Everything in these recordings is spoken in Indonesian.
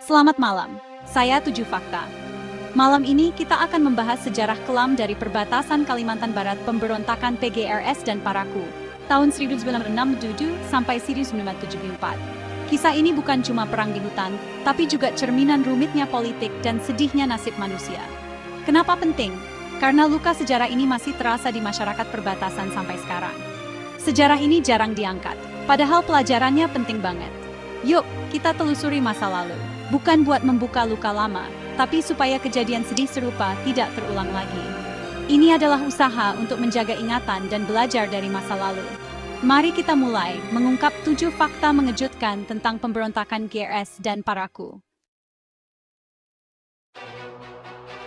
Selamat malam, saya Tujuh Fakta. Malam ini kita akan membahas sejarah kelam dari perbatasan Kalimantan Barat pemberontakan PGRS dan Parakou, tahun 1967 sampai 1974. Kisah ini bukan cuma perang di hutan, tapi juga cerminan rumitnya politik dan sedihnya nasib manusia. Kenapa penting? Karena luka sejarah ini masih terasa di masyarakat perbatasan sampai sekarang. Sejarah ini jarang diangkat, padahal pelajarannya penting banget. Yuk, kita telusuri masa lalu. Bukan buat membuka luka lama, tapi supaya kejadian sedih serupa tidak terulang lagi. Ini adalah usaha untuk menjaga ingatan dan belajar dari masa lalu. Mari kita mulai mengungkap 7 fakta mengejutkan tentang pemberontakan GRS dan Parakou.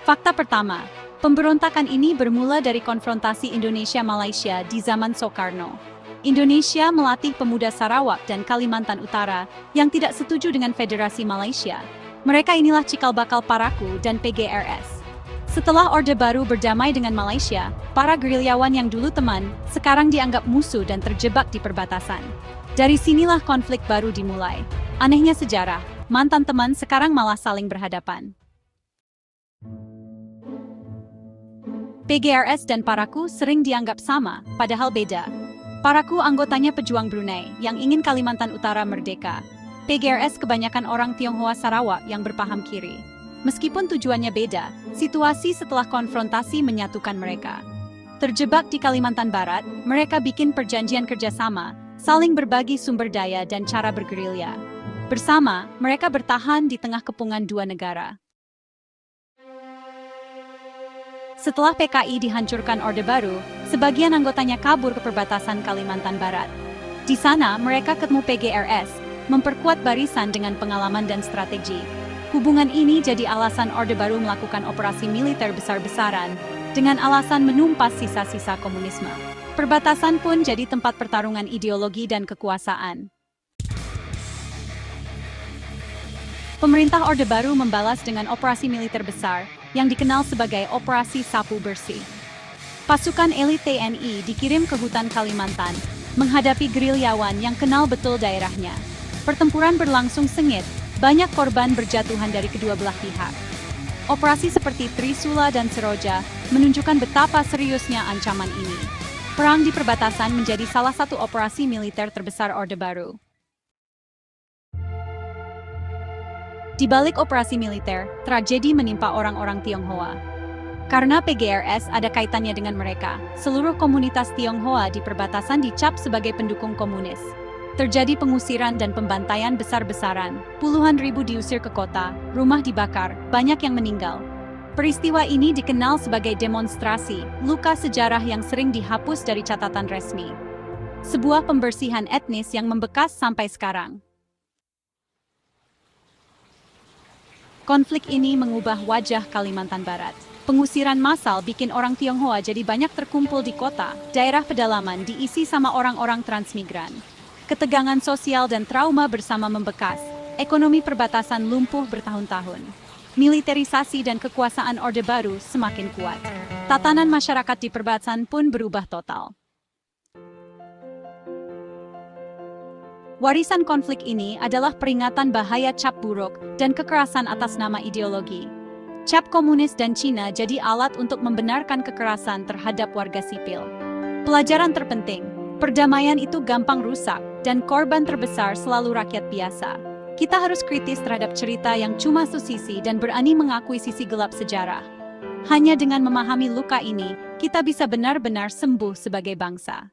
Fakta pertama, pemberontakan ini bermula dari konfrontasi Indonesia-Malaysia di zaman Soekarno. Indonesia melatih pemuda Sarawak dan Kalimantan Utara yang tidak setuju dengan Federasi Malaysia. Mereka inilah cikal bakal Parakou dan PGRS. Setelah Orde Baru berdamai dengan Malaysia, para gerilyawan yang dulu teman, sekarang dianggap musuh dan terjebak di perbatasan. Dari sinilah konflik baru dimulai. Anehnya sejarah, mantan teman sekarang malah saling berhadapan. PGRS dan Parakou sering dianggap sama, padahal beda. Parakou anggotanya pejuang Brunei yang ingin Kalimantan Utara merdeka. PGRS kebanyakan orang Tionghoa Sarawak yang berpaham kiri. Meskipun tujuannya beda, situasi setelah konfrontasi menyatukan mereka. Terjebak di Kalimantan Barat, mereka bikin perjanjian kerjasama, saling berbagi sumber daya dan cara bergerilya. Bersama, mereka bertahan di tengah kepungan dua negara. Setelah PKI dihancurkan Orde Baru, sebagian anggotanya kabur ke perbatasan Kalimantan Barat. Di sana, mereka ketemu PGRS, memperkuat barisan dengan pengalaman dan strategi. Hubungan ini jadi alasan Orde Baru melakukan operasi militer besar-besaran, dengan alasan menumpas sisa-sisa komunisme. Perbatasan pun jadi tempat pertarungan ideologi dan kekuasaan. Pemerintah Orde Baru membalas dengan operasi militer besar, yang dikenal sebagai Operasi Sapu Bersih. Pasukan elit TNI dikirim ke hutan Kalimantan, menghadapi gerilyawan yang kenal betul daerahnya. Pertempuran berlangsung sengit, banyak korban berjatuhan dari kedua belah pihak. Operasi seperti Trisula dan Seroja menunjukkan betapa seriusnya ancaman ini. Perang di perbatasan menjadi salah satu operasi militer terbesar Orde Baru. Di balik operasi militer, tragedi menimpa orang-orang Tionghoa. Karena PGRS ada kaitannya dengan mereka, seluruh komunitas Tionghoa di perbatasan dicap sebagai pendukung komunis. Terjadi pengusiran dan pembantaian besar-besaran, puluhan ribu diusir ke kota, rumah dibakar, banyak yang meninggal. Peristiwa ini dikenal sebagai demonstrasi, luka sejarah yang sering dihapus dari catatan resmi. Sebuah pembersihan etnis yang membekas sampai sekarang. Konflik ini mengubah wajah Kalimantan Barat. Pengusiran massal bikin orang Tionghoa jadi banyak terkumpul di kota, daerah pedalaman diisi sama orang-orang transmigran. Ketegangan sosial dan trauma bersama membekas, ekonomi perbatasan lumpuh bertahun-tahun. Militerisasi dan kekuasaan Orde Baru semakin kuat. Tatanan masyarakat di perbatasan pun berubah total. Warisan konflik ini adalah peringatan bahaya cap buruk dan kekerasan atas nama ideologi. Cap komunis dan Cina jadi alat untuk membenarkan kekerasan terhadap warga sipil. Pelajaran terpenting, perdamaian itu gampang rusak dan korban terbesar selalu rakyat biasa. Kita harus kritis terhadap cerita yang cuma susisi dan berani mengakui sisi gelap sejarah. Hanya dengan memahami luka ini, kita bisa benar-benar sembuh sebagai bangsa.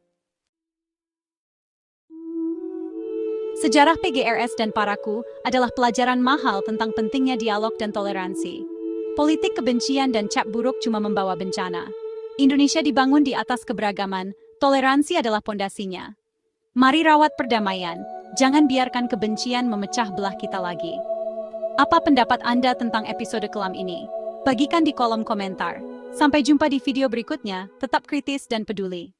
Sejarah PGRS dan Parakou adalah pelajaran mahal tentang pentingnya dialog dan toleransi. Politik kebencian dan cap buruk cuma membawa bencana. Indonesia dibangun di atas keberagaman, toleransi adalah pondasinya. Mari rawat perdamaian, jangan biarkan kebencian memecah belah kita lagi. Apa pendapat Anda tentang episode kelam ini? Bagikan di kolom komentar. Sampai jumpa di video berikutnya, tetap kritis dan peduli.